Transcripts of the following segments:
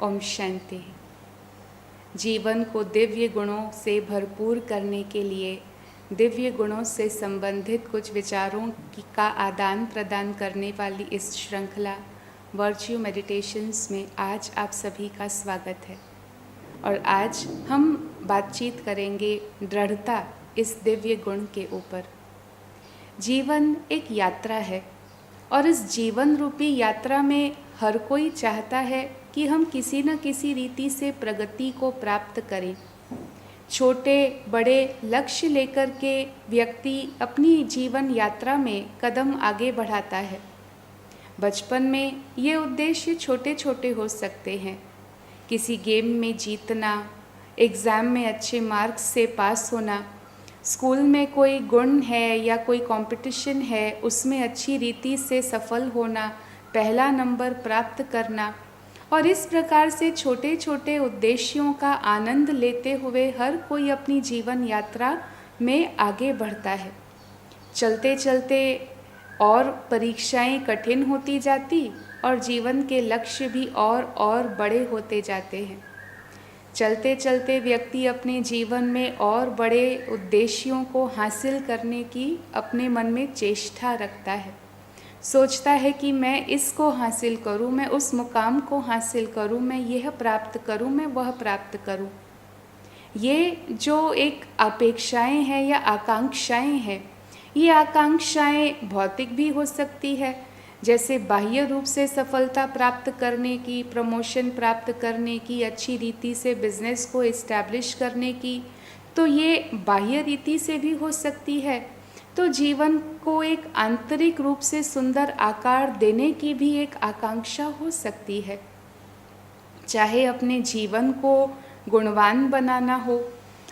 ओम शांति। जीवन को दिव्य गुणों से भरपूर करने के लिए दिव्य गुणों से संबंधित कुछ विचारों का आदान प्रदान करने वाली इस श्रृंखला वर्च्यू मेडिटेशंस में आज आप सभी का स्वागत है। और आज हम बातचीत करेंगे दृढ़ता इस दिव्य गुण के ऊपर। जीवन एक यात्रा है और इस जीवन रूपी यात्रा में हर कोई चाहता है कि हम किसी न किसी रीति से प्रगति को प्राप्त करें। छोटे बड़े लक्ष्य लेकर के व्यक्ति अपनी जीवन यात्रा में कदम आगे बढ़ाता है। बचपन में ये उद्देश्य छोटे छोटे हो सकते हैं, किसी गेम में जीतना, एग्ज़ाम में अच्छे मार्क्स से पास होना, स्कूल में कोई गुण है या कोई कंपटीशन है उसमें अच्छी रीति से सफल होना, पहला नंबर प्राप्त करना। और इस प्रकार से छोटे छोटे उद्देश्यों का आनंद लेते हुए हर कोई अपनी जीवन यात्रा में आगे बढ़ता है। चलते चलते और परीक्षाएं कठिन होती जाती और जीवन के लक्ष्य भी और बड़े होते जाते हैं। चलते चलते व्यक्ति अपने जीवन में और बड़े उद्देश्यों को हासिल करने की अपने मन में चेष्टा रखता है। सोचता है कि मैं इसको हासिल करूं, मैं उस मुकाम को हासिल करूं, मैं यह प्राप्त करूं, मैं वह प्राप्त करूं। ये जो एक अपेक्षाएं हैं या आकांक्षाएं हैं, ये आकांक्षाएं भौतिक भी हो सकती है, जैसे बाह्य रूप से सफलता प्राप्त करने की, प्रमोशन प्राप्त करने की, अच्छी रीति से बिजनेस को इस्टेब्लिश करने की, तो ये बाह्य रीति से भी हो सकती है। तो जीवन को एक आंतरिक रूप से सुंदर आकार देने की भी एक आकांक्षा हो सकती है। चाहे अपने जीवन को गुणवान बनाना हो,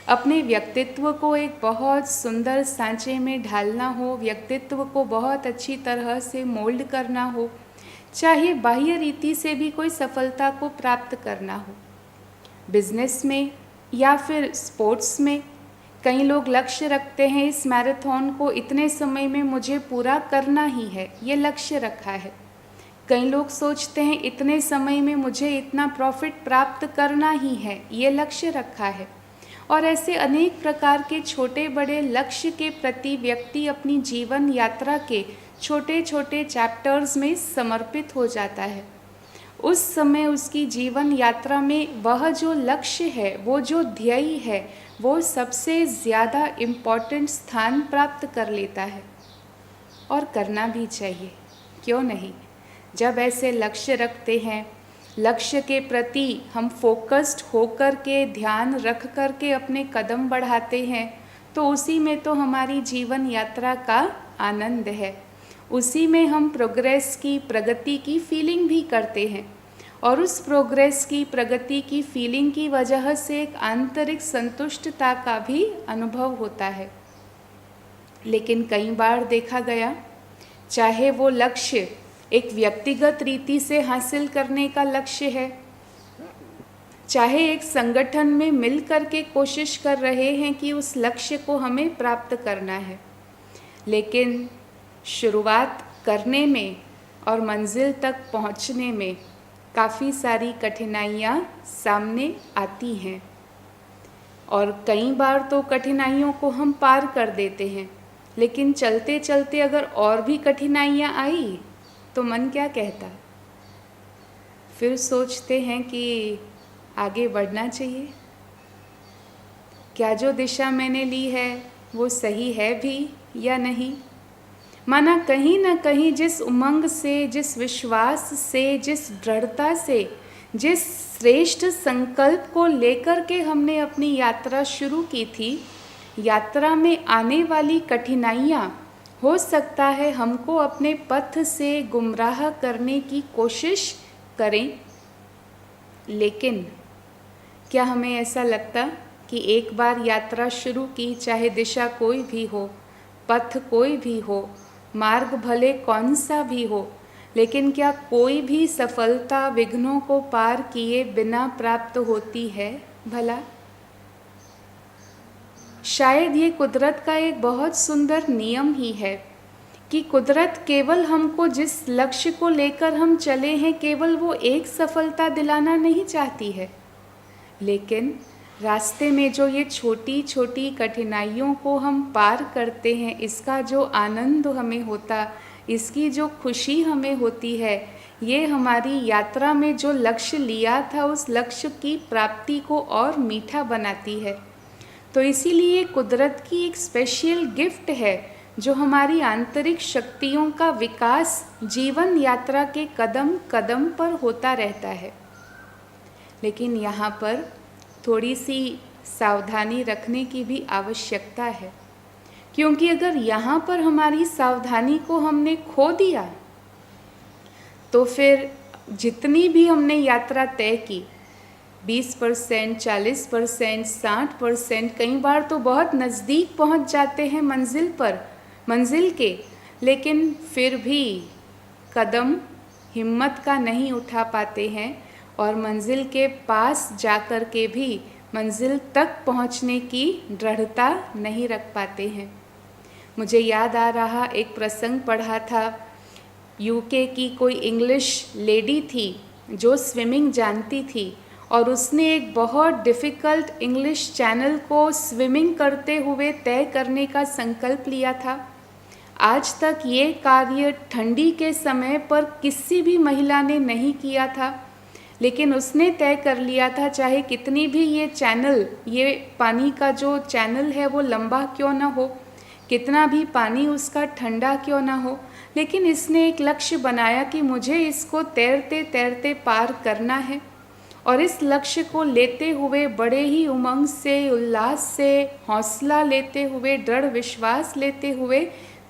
अपने व्यक्तित्व को एक बहुत सुंदर सांचे में ढालना हो, व्यक्तित्व को बहुत अच्छी तरह से मोल्ड करना हो, चाहे बाह्य रीति से भी कोई सफलता को प्राप्त करना हो, बिजनेस में या फिर स्पोर्ट्स में। कई लोग लक्ष्य रखते हैं, इस मैराथन को इतने समय में मुझे पूरा करना ही है, ये लक्ष्य रखा है। कई लोग सोचते हैं इतने समय में मुझे इतना प्रॉफिट प्राप्त करना ही है, ये लक्ष्य रखा है। और ऐसे अनेक प्रकार के छोटे बड़े लक्ष्य के प्रति व्यक्ति अपनी जीवन यात्रा के छोटे छोटे चैप्टर्स में समर्पित हो जाता है। उस समय उसकी जीवन यात्रा में वह जो लक्ष्य है, वो जो ध्येय है, वो सबसे ज़्यादा इम्पॉर्टेंट स्थान प्राप्त कर लेता है। और करना भी चाहिए, क्यों नहीं। जब ऐसे लक्ष्य रखते हैं, लक्ष्य के प्रति हम फोकस्ड होकर के ध्यान रख कर के अपने कदम बढ़ाते हैं, तो उसी में तो हमारी जीवन यात्रा का आनंद है। उसी में हम प्रोग्रेस की, प्रगति की फीलिंग भी करते हैं। और उस प्रोग्रेस की, प्रगति की फीलिंग की वजह से एक आंतरिक संतुष्टता का भी अनुभव होता है। लेकिन कई बार देखा गया, चाहे वो लक्ष्य एक व्यक्तिगत रीति से हासिल करने का लक्ष्य है, चाहे एक संगठन में मिल कर के कोशिश कर रहे हैं कि उस लक्ष्य को हमें प्राप्त करना है, लेकिन शुरुआत करने में और मंजिल तक पहुंचने में काफ़ी सारी कठिनाइयाँ सामने आती हैं। और कई बार तो कठिनाइयों को हम पार कर देते हैं, लेकिन चलते चलते अगर और भी कठिनाइयाँ आई तो मन क्या कहता, फिर सोचते हैं कि आगे बढ़ना चाहिए। क्या जो दिशा मैंने ली है वो सही है भी या नहीं। माना कहीं ना कहीं जिस उमंग से, जिस विश्वास से, जिस दृढ़ता से, जिस श्रेष्ठ संकल्प को लेकर के हमने अपनी यात्रा शुरू की थी, यात्रा में आने वाली कठिनाइयाँ हो सकता है हमको अपने पथ से गुमराह करने की कोशिश करें। लेकिन क्या हमें ऐसा लगता कि एक बार यात्रा शुरू की, चाहे दिशा कोई भी हो, पथ कोई भी हो, मार्ग भले कौन सा भी हो, लेकिन क्या कोई भी सफलता विघ्नों को पार किए बिना प्राप्त होती है भला? शायद ये कुदरत का एक बहुत सुंदर नियम ही है कि कुदरत केवल हमको जिस लक्ष्य को लेकर हम चले हैं केवल वो एक सफलता दिलाना नहीं चाहती है, लेकिन रास्ते में जो ये छोटी छोटी कठिनाइयों को हम पार करते हैं, इसका जो आनंद हमें होता, इसकी जो खुशी हमें होती है, ये हमारी यात्रा में जो लक्ष्य लिया था उस लक्ष्य की प्राप्ति को और मीठा बनाती है। तो इसीलिए कुदरत की एक स्पेशल गिफ्ट है जो हमारी आंतरिक शक्तियों का विकास जीवन यात्रा के कदम कदम पर होता रहता है। लेकिन यहाँ पर थोड़ी सी सावधानी रखने की भी आवश्यकता है, क्योंकि अगर यहाँ पर हमारी सावधानी को हमने खो दिया तो फिर जितनी भी हमने यात्रा तय की 20%, 40%, 60%, कई बार तो बहुत नज़दीक पहुँच जाते हैं मंजिल के, लेकिन फिर भी कदम हिम्मत का नहीं उठा पाते हैं और मंजिल के पास जाकर के भी मंजिल तक पहुंचने की दृढ़ता नहीं रख पाते हैं। मुझे याद आ रहा, एक प्रसंग पढ़ा था, यूके की कोई इंग्लिश लेडी थी जो स्विमिंग जानती थी और उसने एक बहुत डिफ़िकल्ट इंग्लिश चैनल को स्विमिंग करते हुए तय करने का संकल्प लिया था। आज तक ये कार्य ठंडी के समय पर किसी भी महिला ने नहीं किया था, लेकिन उसने तय कर लिया था चाहे कितनी भी ये पानी का जो चैनल है वो लंबा क्यों ना हो, कितना भी पानी उसका ठंडा क्यों ना हो, लेकिन इसने एक लक्ष्य बनाया कि मुझे इसको तैरते तैरते पार करना है। और इस लक्ष्य को लेते हुए बड़े ही उमंग से, उल्लास से, हौसला लेते हुए, दृढ़ विश्वास लेते हुए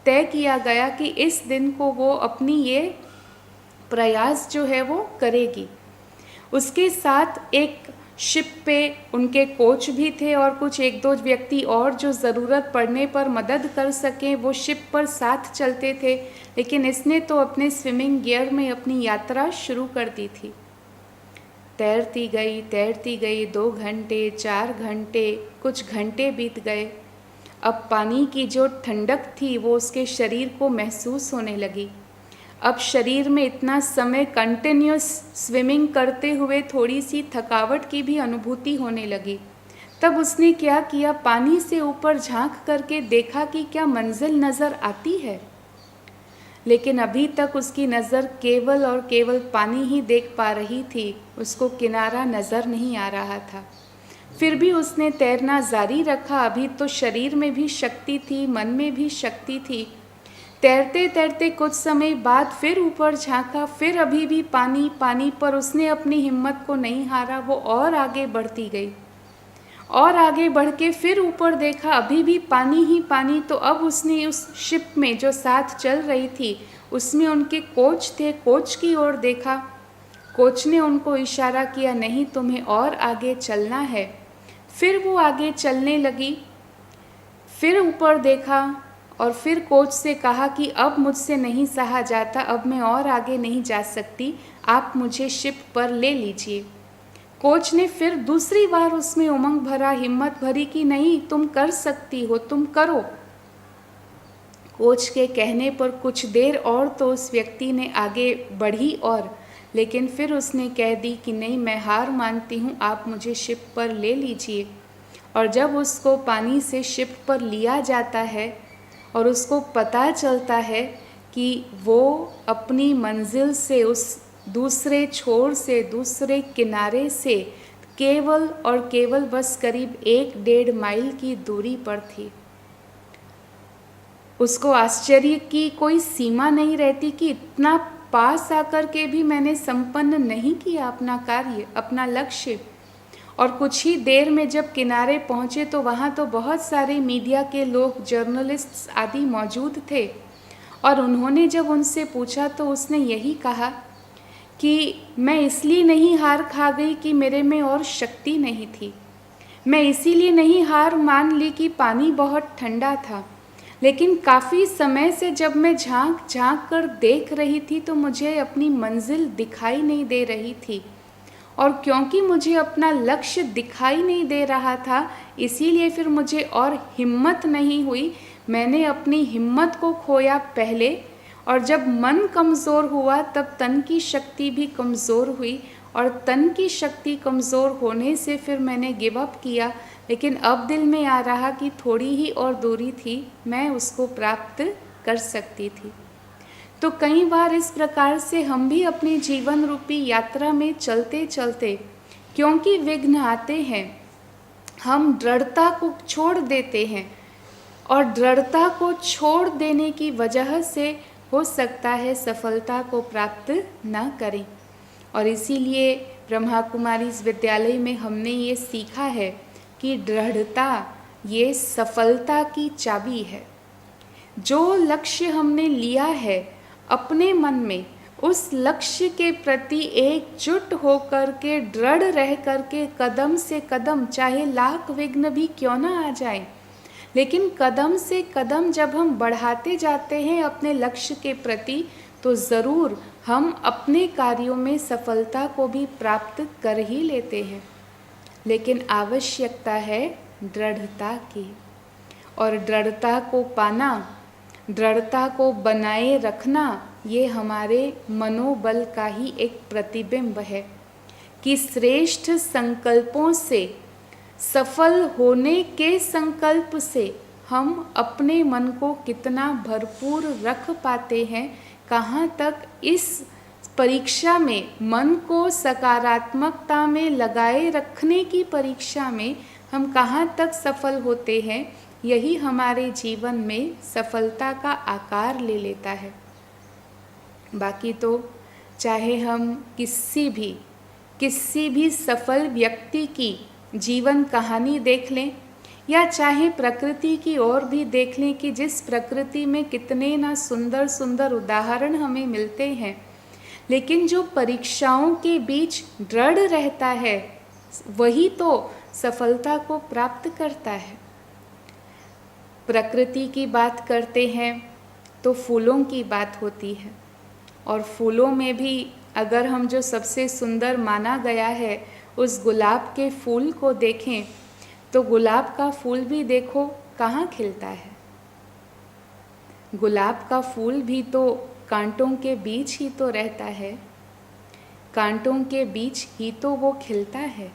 तय किया गया कि इस दिन को वो अपनी ये प्रयास जो है वो करेगी। उसके साथ एक शिप पे उनके कोच भी थे और कुछ एक दो व्यक्ति और जो ज़रूरत पड़ने पर मदद कर सकें वो शिप पर साथ चलते थे, लेकिन इसने तो अपने स्विमिंग गियर में अपनी यात्रा शुरू कर दी थी। तैरती गई 2 घंटे, 4 घंटे, कुछ घंटे बीत गए। अब पानी की जो ठंडक थी वो उसके शरीर को महसूस होने लगी। अब शरीर में इतना समय कंटिन्यूस स्विमिंग करते हुए थोड़ी सी थकावट की भी अनुभूति होने लगी। तब उसने क्या किया, पानी से ऊपर झांक करके देखा कि क्या मंजिल नज़र आती है, लेकिन अभी तक उसकी नज़र केवल और केवल पानी ही देख पा रही थी, उसको किनारा नज़र नहीं आ रहा था। फिर भी उसने तैरना जारी रखा। अभी तो शरीर में भी शक्ति थी, मन में भी शक्ति थी। तैरते तैरते कुछ समय बाद फिर ऊपर झांका, फिर अभी भी पानी पानी, पर उसने अपनी हिम्मत को नहीं हारा। वो और आगे बढ़ती गई और आगे बढ़ के फिर ऊपर देखा, अभी भी पानी ही पानी। तो अब उसने उस शिप में जो साथ चल रही थी उसमें उनके कोच थे, कोच की ओर देखा। कोच ने उनको इशारा किया, नहीं तुम्हें और आगे चलना है। फिर वो आगे चलने लगी, फिर ऊपर देखा और फिर कोच से कहा कि अब मुझसे नहीं सहा जाता, अब मैं और आगे नहीं जा सकती, आप मुझे शिप पर ले लीजिए। कोच ने फिर दूसरी बार उसमें उमंग भरा, हिम्मत भरी कि नहीं तुम कर सकती हो, तुम करो। कोच के कहने पर कुछ देर और तो उस व्यक्ति ने आगे बढ़ी और, लेकिन फिर उसने कह दी कि नहीं मैं हार मानती हूँ, आप मुझे शिप पर ले लीजिए। और जब उसको पानी से शिप पर लिया जाता है और उसको पता चलता है कि वो अपनी मंजिल से, उस दूसरे छोर से, दूसरे किनारे से केवल और केवल बस करीब 1-1.5 माइल की दूरी पर थी, उसको आश्चर्य की कोई सीमा नहीं रहती कि इतना पास आकर के भी मैंने संपन्न नहीं किया अपना कार्य, अपना लक्ष्य। और कुछ ही देर में जब किनारे पहुँचे तो वहाँ तो बहुत सारे मीडिया के लोग, जर्नलिस्ट्स आदि मौजूद थे। और उन्होंने जब उनसे पूछा तो उसने यही कहा कि मैं इसलिए नहीं हार खा गई कि मेरे में और शक्ति नहीं थी, मैं इसीलिए नहीं हार मान ली कि पानी बहुत ठंडा था, लेकिन काफ़ी समय से जब मैं झांक झांक कर देख रही थी तो मुझे अपनी मंजिल दिखाई नहीं दे रही थी। और क्योंकि मुझे अपना लक्ष्य दिखाई नहीं दे रहा था, इसीलिए फिर मुझे और हिम्मत नहीं हुई, मैंने अपनी हिम्मत को खोया पहले, और जब मन कमज़ोर हुआ तब तन की शक्ति भी कमज़ोर हुई, और तन की शक्ति कमज़ोर होने से फिर मैंने गिव अप किया। लेकिन अब दिल में आ रहा कि थोड़ी ही और दूरी थी, मैं उसको प्राप्त कर सकती थी। तो कई बार इस प्रकार से हम भी अपने जीवन रूपी यात्रा में चलते चलते, क्योंकि विघ्न आते हैं, हम दृढ़ता को छोड़ देते हैं, और दृढ़ता को छोड़ देने की वजह से हो सकता है सफलता को प्राप्त न करें। और इसीलिए ब्रह्मा कुमारी विद्यालय में हमने ये सीखा है कि दृढ़ता ये सफलता की चाबी है। जो लक्ष्य हमने लिया है अपने मन में, उस लक्ष्य के प्रति एकजुट होकर के, दृढ़ रह करके, कदम से कदम, चाहे लाख विघ्न भी क्यों ना आ जाए, लेकिन कदम से कदम जब हम बढ़ाते जाते हैं अपने लक्ष्य के प्रति, तो ज़रूर हम अपने कार्यों में सफलता को भी प्राप्त कर ही लेते हैं। लेकिन आवश्यकता है दृढ़ता की, और दृढ़ता को पाना, दृढ़ता को बनाए रखना, ये हमारे मनोबल का ही एक प्रतिबिंब है कि श्रेष्ठ संकल्पों से, सफल होने के संकल्प से हम अपने मन को कितना भरपूर रख पाते हैं, कहाँ तक इस परीक्षा में मन को सकारात्मकता में लगाए रखने की परीक्षा में हम कहाँ तक सफल होते हैं, यही हमारे जीवन में सफलता का आकार ले लेता है। बाकी तो चाहे हम किसी भी सफल व्यक्ति की जीवन कहानी देख लें, या चाहे प्रकृति की ओर भी देख लें कि जिस प्रकृति में कितने ना सुंदर सुंदर उदाहरण हमें मिलते हैं, लेकिन जो परीक्षाओं के बीच दृढ़ रहता है वही तो सफलता को प्राप्त करता है। प्रकृति की बात करते हैं तो फूलों की बात होती है, और फूलों में भी अगर हम जो सबसे सुंदर माना गया है उस गुलाब के फूल को देखें, तो गुलाब का फूल भी देखो कहाँ खिलता है। गुलाब का फूल भी तो कांटों के बीच ही तो रहता है, कांटों के बीच ही तो वो खिलता है।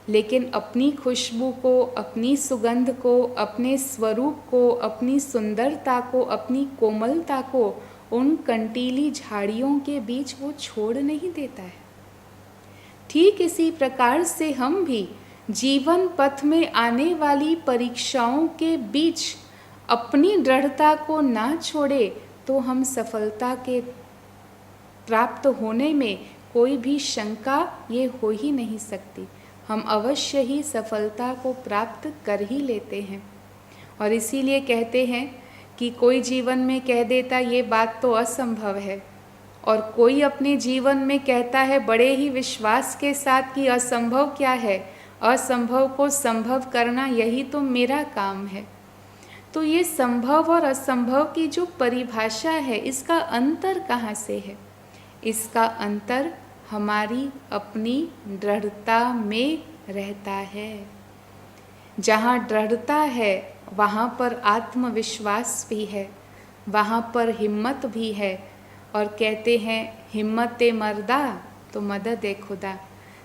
लेकिन अपनी खुशबू को, अपनी सुगंध को, अपने स्वरूप को, अपनी सुंदरता को, अपनी कोमलता को उन कंटीली झाड़ियों के बीच वो छोड़ नहीं देता है। ठीक इसी प्रकार से हम भी जीवन पथ में आने वाली परीक्षाओं के बीच अपनी दृढ़ता को ना छोड़े, तो हम सफलता के प्राप्त होने में कोई भी शंका ये हो ही नहीं सकती। हम अवश्य ही सफलता को प्राप्त कर ही लेते हैं। और इसीलिए कहते हैं कि कोई जीवन में कह देता ये बात तो असंभव है, और कोई अपने जीवन में कहता है बड़े ही विश्वास के साथ कि असंभव क्या है, असंभव को संभव करना यही तो मेरा काम है। तो ये संभव और असंभव की जो परिभाषा है, इसका अंतर कहाँ से है? इसका अंतर हमारी अपनी दृढ़ता में रहता है। जहाँ दृढ़ता है वहाँ पर आत्मविश्वास भी है, वहाँ पर हिम्मत भी है। और कहते हैं हिम्मत मर्दा तो मदद खुदा।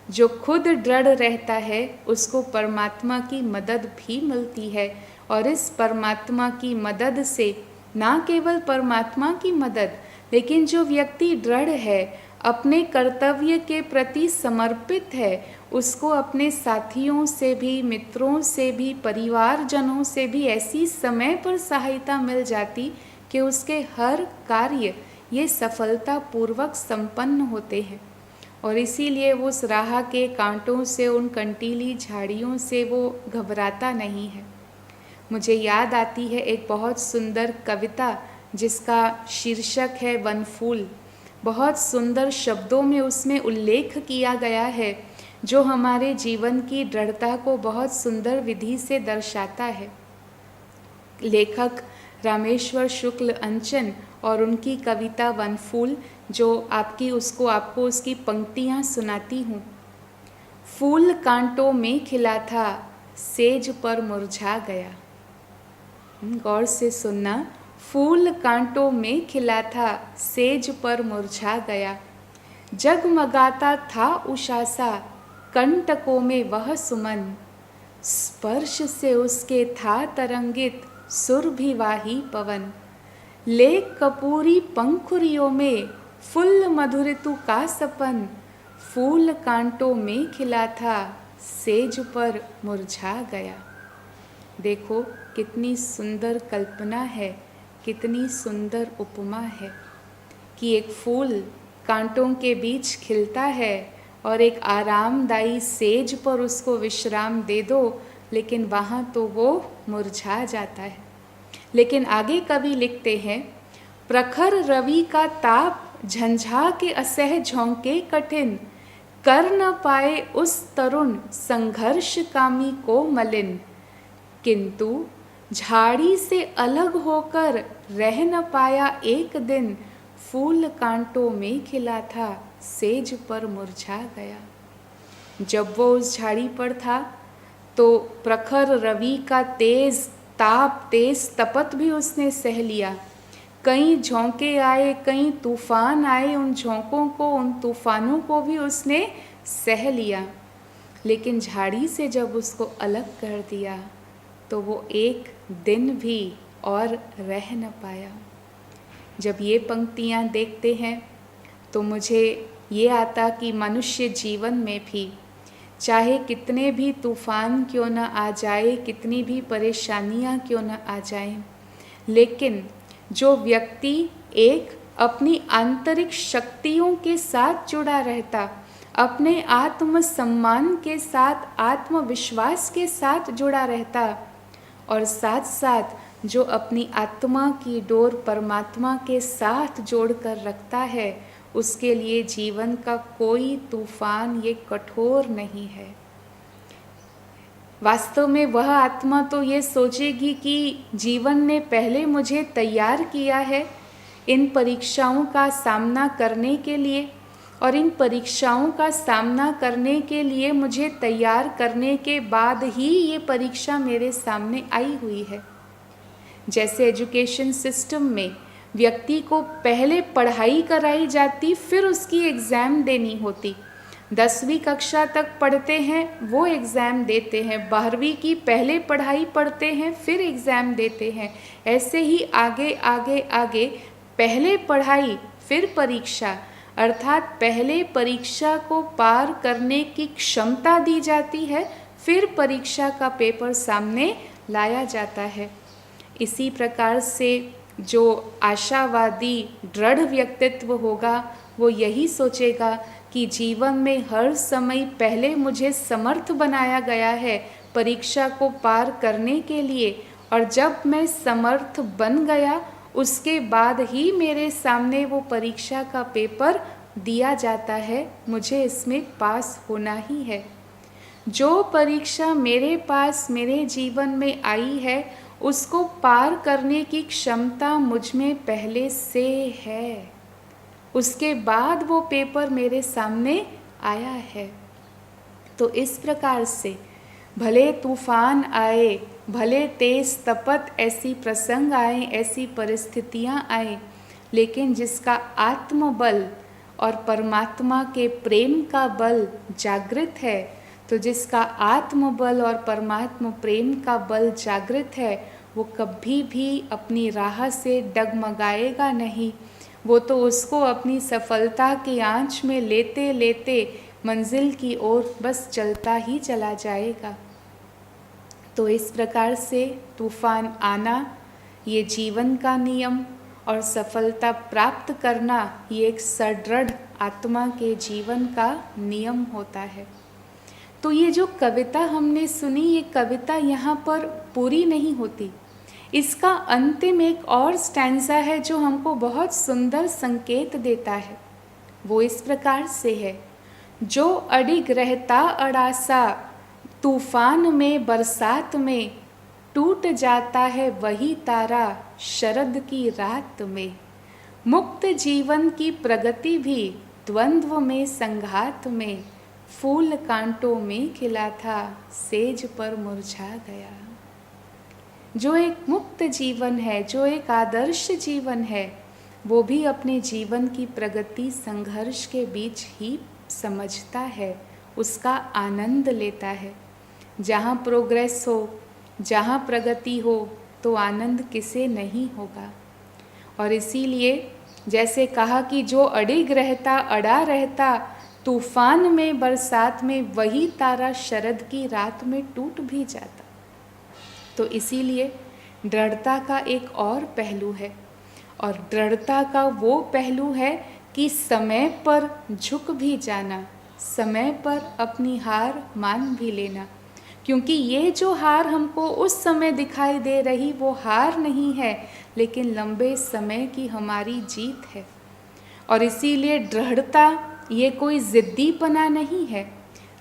जो खुद दृढ़ रहता है उसको परमात्मा की मदद भी मिलती है, और इस परमात्मा की मदद से ना केवल परमात्मा की मदद, लेकिन जो व्यक्ति दृढ़ है, अपने कर्तव्य के प्रति समर्पित है, उसको अपने साथियों से भी, मित्रों से भी, परिवारजनों से भी ऐसी समय पर सहायता मिल जाती कि उसके हर कार्य ये सफलतापूर्वक संपन्न होते हैं। और इसीलिए वो उस राह के कांटों से, उन कंटीली झाड़ियों से वो घबराता नहीं है। मुझे याद आती है एक बहुत सुंदर कविता जिसका शीर्षक है वनफूल। बहुत सुंदर शब्दों में उसमें उल्लेख किया गया है, जो हमारे जीवन की दृढ़ता को बहुत सुंदर विधि से दर्शाता है। लेखक रामेश्वर शुक्ल अंचन और उनकी कविता वनफूल, जो आपको उसकी पंक्तियाँ सुनाती हूँ। फूल कांटों में खिला था, सेज पर मुरझा गया। गौर से सुनना। फूल कांटों में खिला था, सेज पर मुरझा गया। जगमगाता था उषासा, कंटकों में वह सुमन। स्पर्श से उसके था तरंगित, सुरभिवाही पवन। ले कपूरी पंखुरियों में, फुल्ल मधुर ऋतु का सपन। फूल कांटों में खिला था, सेज पर मुरझा गया। देखो कितनी सुंदर कल्पना है, कितनी सुंदर उपमा है कि एक फूल कांटों के बीच खिलता है और एक आरामदायी सेज पर उसको विश्राम दे दो, लेकिन वहाँ तो वो मुरझा जाता है। लेकिन आगे कवि लिखते हैं, प्रखर रवि का ताप झंझा के असह झोंके कठिन। कर न पाए उस तरुण संघर्ष कामी को मलिन। किंतु झाड़ी से अलग होकर रह न पाया एक दिन। फूल कांटों में खिला था, सेज पर मुरझा गया। जब वो उस झाड़ी पर था तो प्रखर रवि का तेज ताप, तेज तपत भी उसने सह लिया। कई झोंके आए, कई तूफान आए, उन झोंकों को, उन तूफानों को भी उसने सह लिया। लेकिन झाड़ी से जब उसको अलग कर दिया तो वो एक दिन भी और रह न पाया। जब ये पंक्तियाँ देखते हैं तो मुझे ये आता कि मनुष्य जीवन में भी चाहे कितने भी तूफान क्यों न आ जाए, कितनी भी परेशानियाँ क्यों न आ जाएं, लेकिन जो व्यक्ति एक अपनी आंतरिक शक्तियों के साथ जुड़ा रहता, अपने आत्म सम्मान के साथ, आत्मविश्वास के साथ जुड़ा रहता और साथ साथ जो अपनी आत्मा की डोर परमात्मा के साथ जोड़कर रखता है, उसके लिए जीवन का कोई तूफान ये कठोर नहीं है। वास्तव में वह आत्मा तो ये सोचेगी कि जीवन ने पहले मुझे तैयार किया है इन परीक्षाओं का सामना करने के लिए, और इन परीक्षाओं का सामना करने के लिए मुझे तैयार करने के बाद ही ये परीक्षा मेरे सामने आई हुई है। जैसे एजुकेशन सिस्टम में व्यक्ति को पहले पढ़ाई कराई जाती, फिर उसकी एग्ज़ाम देनी होती। 10वीं कक्षा तक पढ़ते हैं, वो एग्ज़ाम देते हैं। 12वीं की पहले पढ़ाई पढ़ते हैं, फिर एग्ज़ाम देते हैं। ऐसे ही आगे आगे आगे पहले पढ़ाई फिर परीक्षा, अर्थात पहले परीक्षा को पार करने की क्षमता दी जाती है, फिर परीक्षा का पेपर सामने लाया जाता है। इसी प्रकार से जो आशावादी दृढ़ व्यक्तित्व होगा वो यही सोचेगा कि जीवन में हर समय पहले मुझे समर्थ बनाया गया है परीक्षा को पार करने के लिए, और जब मैं समर्थ बन गया उसके बाद ही मेरे सामने वो परीक्षा का पेपर दिया जाता है, मुझे इसमें पास होना ही है। जो परीक्षा मेरे पास मेरे जीवन में आई है उसको पार करने की क्षमता मुझ में पहले से है, उसके बाद वो पेपर मेरे सामने आया है। तो इस प्रकार से भले तूफान आए, भले तेज तपत ऐसी प्रसंग आए, ऐसी परिस्थितियां आए, लेकिन जिसका आत्मबल और परमात्मा के प्रेम का बल जागृत है, तो जिसका आत्मबल और परमात्मा प्रेम का बल जागृत है, वो कभी भी अपनी राह से डगमगाएगा नहीं। वो तो उसको अपनी सफलता की आंच में लेते लेते मंजिल की ओर बस चलता ही चला जाएगा। तो इस प्रकार से तूफान आना ये जीवन का नियम, और सफलता प्राप्त करना ये एक सदृढ़ आत्मा के जीवन का नियम होता है। तो ये जो कविता हमने सुनी, ये कविता यहाँ पर पूरी नहीं होती। इसका अंतिम एक और स्टैंजा है जो हमको बहुत सुंदर संकेत देता है। वो इस प्रकार से है, जो अडिग रहता अड़ासा तूफान में बरसात में, टूट जाता है वही तारा शरद की रात में। मुक्त जीवन की प्रगति भी द्वंद्व में संघात में, फूल कांटों में खिला था सेज पर मुरझा गया। जो एक मुक्त जीवन है, जो एक आदर्श जीवन है, वो भी अपने जीवन की प्रगति संघर्ष के बीच ही समझता है, उसका आनंद लेता है। जहाँ प्रोग्रेस हो, जहाँ प्रगति हो, तो आनंद किसे नहीं होगा। और इसीलिए जैसे कहा कि जो अडिग रहता, अड़ा रहता, तूफान में, बरसात में, वही तारा शरद की रात में टूट भी जाता। तो इसीलिए दृढ़ता का एक और पहलू है, और दृढ़ता का वो पहलू है कि समय पर झुक भी जाना, समय पर अपनी हार मान भी लेना। क्योंकि ये जो हार हमको उस समय दिखाई दे रही, वो हार नहीं है, लेकिन लंबे समय की हमारी जीत है। और इसीलिए दृढ़ता ये कोई ज़िद्दीपना नहीं है,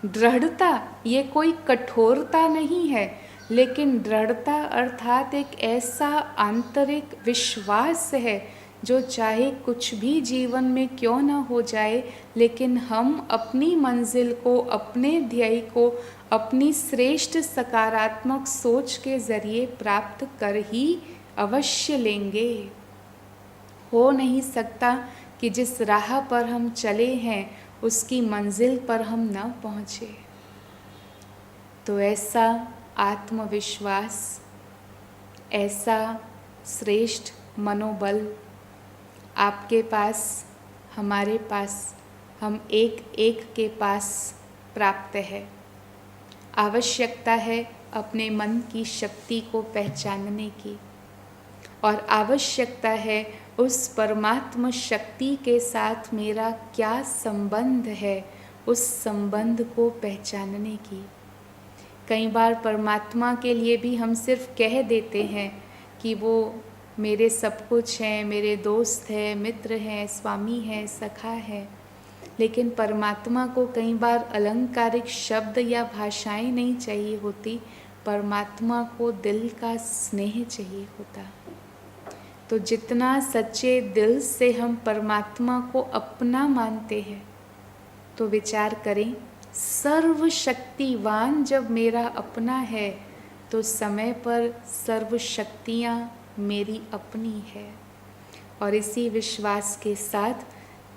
दृढ़ता ये कोई कठोरता नहीं है, लेकिन दृढ़ता अर्थात एक ऐसा आंतरिक विश्वास है जो चाहे कुछ भी जीवन में क्यों ना हो जाए, लेकिन हम अपनी मंजिल को, अपने ध्येय को, अपनी श्रेष्ठ सकारात्मक सोच के ज़रिए प्राप्त कर ही अवश्य लेंगे। हो नहीं सकता कि जिस राह पर हम चले हैं उसकी मंजिल पर हम न पहुँचे। तो ऐसा आत्मविश्वास, ऐसा श्रेष्ठ मनोबल आपके पास, हमारे पास, हम एक एक के पास प्राप्त है। आवश्यकता है अपने मन की शक्ति को पहचानने की, और आवश्यकता है उस परमात्म शक्ति के साथ मेरा क्या संबंध है, उस संबंध को पहचानने की। कई बार परमात्मा के लिए भी हम सिर्फ कह देते हैं कि वो मेरे सब कुछ हैं, मेरे दोस्त हैं, मित्र हैं, स्वामी हैं, सखा हैं, लेकिन परमात्मा को कई बार अलंकारिक शब्द या भाषाएं नहीं चाहिए होती, परमात्मा को दिल का स्नेह चाहिए होता। तो जितना सच्चे दिल से हम परमात्मा को अपना मानते हैं, तो विचार करें, सर्वशक्तिवान जब मेरा अपना है तो समय पर सर्व शक्तियाँ मेरी अपनी है। और इसी विश्वास के साथ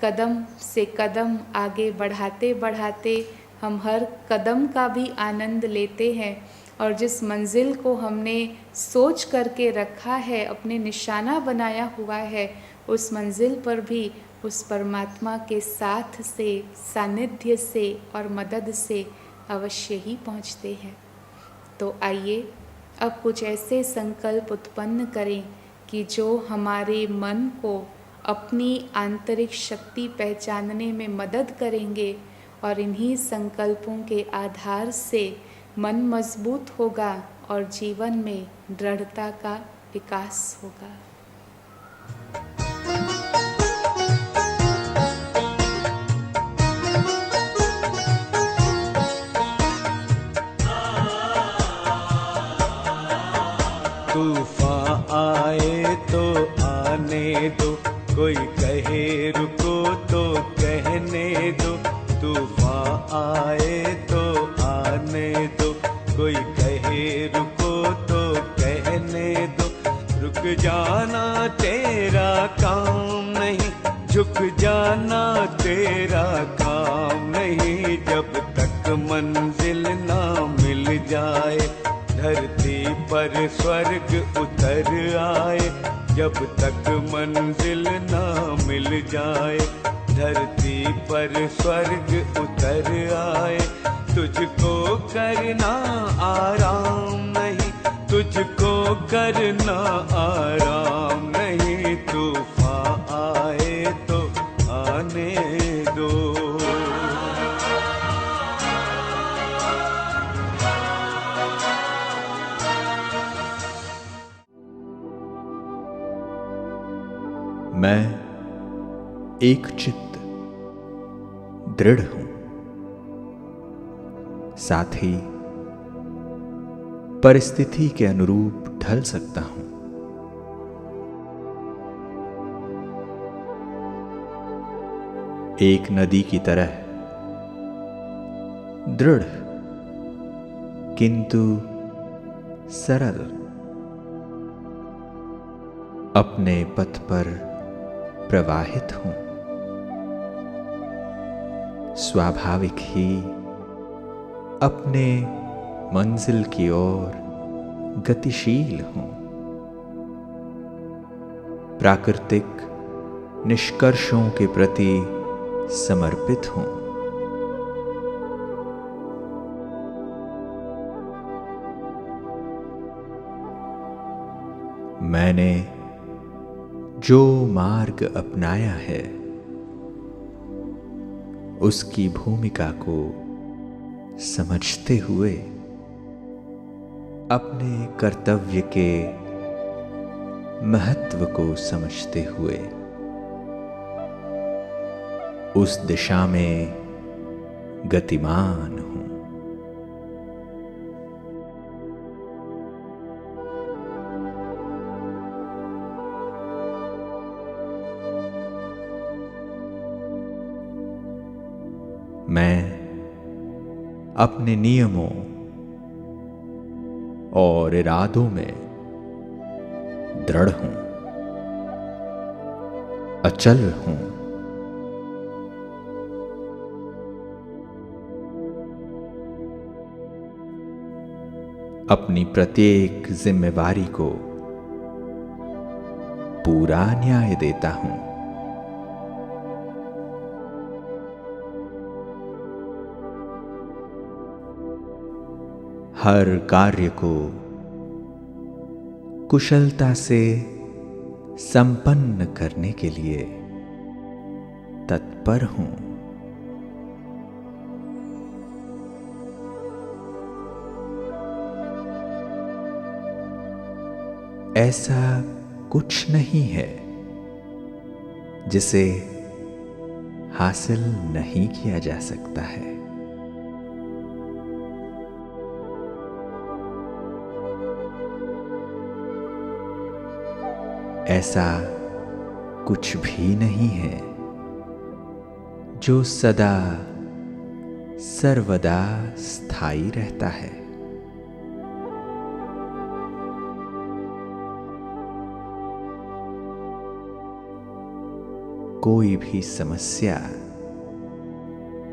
कदम से कदम आगे बढ़ाते बढ़ाते हम हर कदम का भी आनंद लेते हैं, और जिस मंजिल को हमने सोच करके रखा है, अपने निशाना बनाया हुआ है, उस मंजिल पर भी उस परमात्मा के साथ से, सानिध्य से और मदद से अवश्य ही पहुँचते हैं। तो आइए अब कुछ ऐसे संकल्प उत्पन्न करें कि जो हमारे मन को अपनी आंतरिक शक्ति पहचानने में मदद करेंगे, और इन्हीं संकल्पों के आधार से मन मजबूत होगा और जीवन में दृढ़ता का विकास होगा। तूफान आए तो आने दो, कोई कहे रुको तो कहने दो। तूफान आए तो आने दो, कोई कहे रुको तो कहने दो। रुक जाना तेरा काम नहीं, झुक जाना तेरा काम नहीं। जब तक मंजिल ना मिल जाए, धरती पर स्वर्ग उतर आए। जब तक मंजिल ना मिल जाए, धरती पर स्वर्ग उतर आए। तुझको करना आराम नहीं, तुझको करना आराम नहीं। तूफान आए तो आने दो। मैं एक चित्त दृढ़ हूं, साथ ही परिस्थिति के अनुरूप ढल सकता हूं। एक नदी की तरह दृढ़ किंतु सरल, अपने पथ पर प्रवाहित हूं। स्वाभाविक ही अपने मंजिल की ओर गतिशील हूं। प्राकृतिक निष्कर्षों के प्रति समर्पित हूं। मैंने जो मार्ग अपनाया है उसकी भूमिका को समझते हुए, अपने कर्तव्य के महत्व को समझते हुए उस दिशा में गतिमान हूं। मैं अपने नियमों और इरादों में दृढ़ हूं, अचल हूं। अपनी प्रत्येक जिम्मेवारी को पूरा न्याय देता हूं। हर कार्य को कुशलता से संपन्न करने के लिए तत्पर हूं। ऐसा कुछ नहीं है जिसे हासिल नहीं किया जा सकता है। ऐसा कुछ भी नहीं है जो सदा सर्वदा स्थायी रहता है। कोई भी समस्या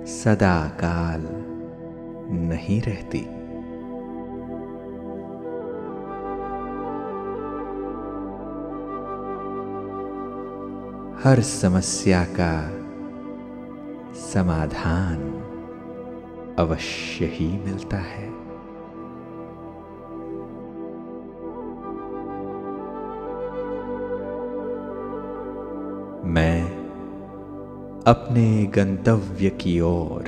सदा काल नहीं रहती। हर समस्या का समाधान अवश्य ही मिलता है। मैं अपने गंतव्य की ओर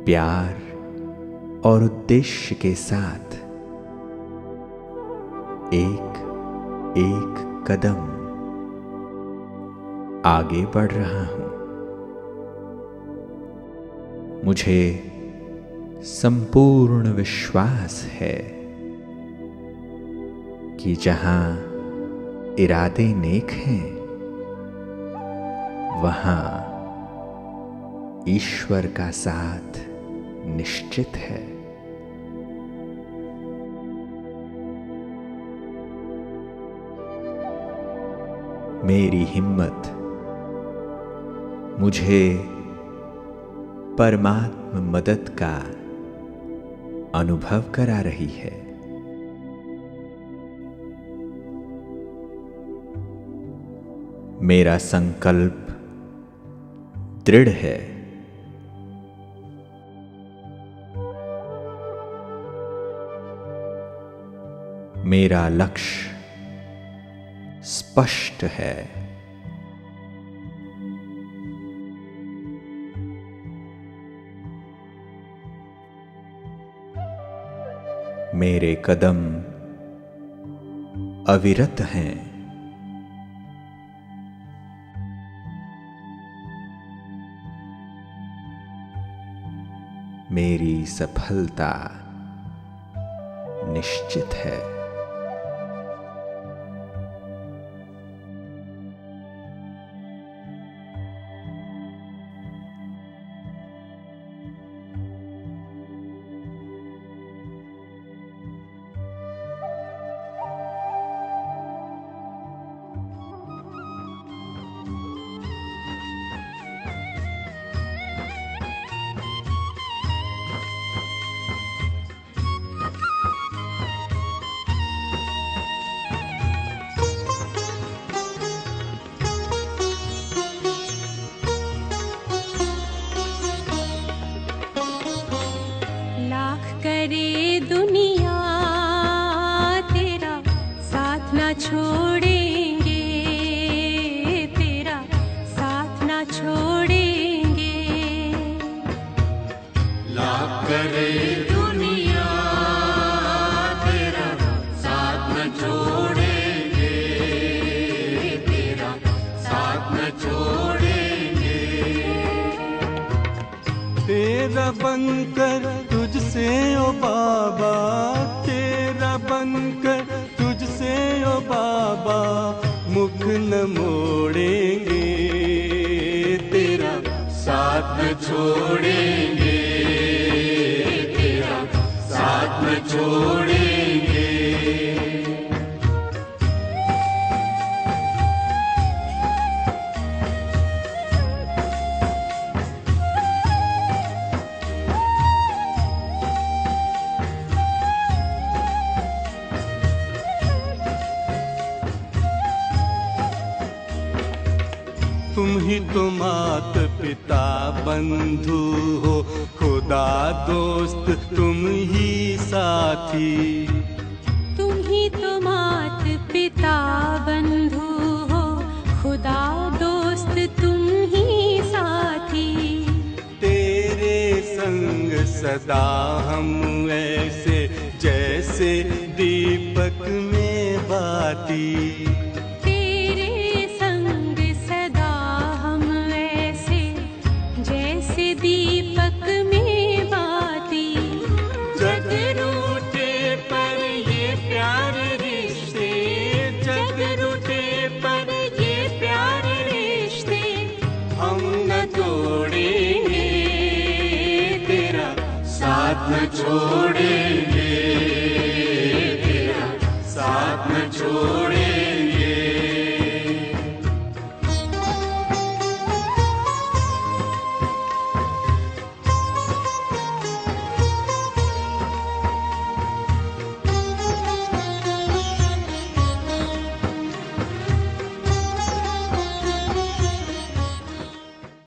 प्यार और उद्देश्य के साथ एक एक कदम आगे बढ़ रहा हूं। मुझे संपूर्ण विश्वास है कि जहां इरादे नेक हैं, वहां ईश्वर का साथ निश्चित है। मेरी हिम्मत मुझे परमात्म मदद का अनुभव करा रही है। मेरा संकल्प दृढ़ है। मेरा लक्ष्य स्पष्ट है। मेरे कदम अविरत हैं। मेरी सफलता निश्चित है। तेरा बनकर तुझसे ओ बाबा, तेरा बनकर तुझसे ओ बाबा, मुख न मोड़ेंगे, तेरा साथ न छोड़ेंगे, तेरा साथ न छोड़ेंगे। तुम ही तो मात पिता बंधु हो, खुदा दोस्त तुम ही साथी। तुम ही तो मात पिता बंधु हो, खुदा दोस्त तुम ही साथी। तेरे संग सदा हम ऐसे जैसे दीपक में बाती। दीपक में बाती। जग रूठे पर ये प्यारे रिश्ते, जग रूठे पर ये प्यारे रिश्ते, हम न तोड़ेंगे, तेरा साथ न छोड़ेंगे।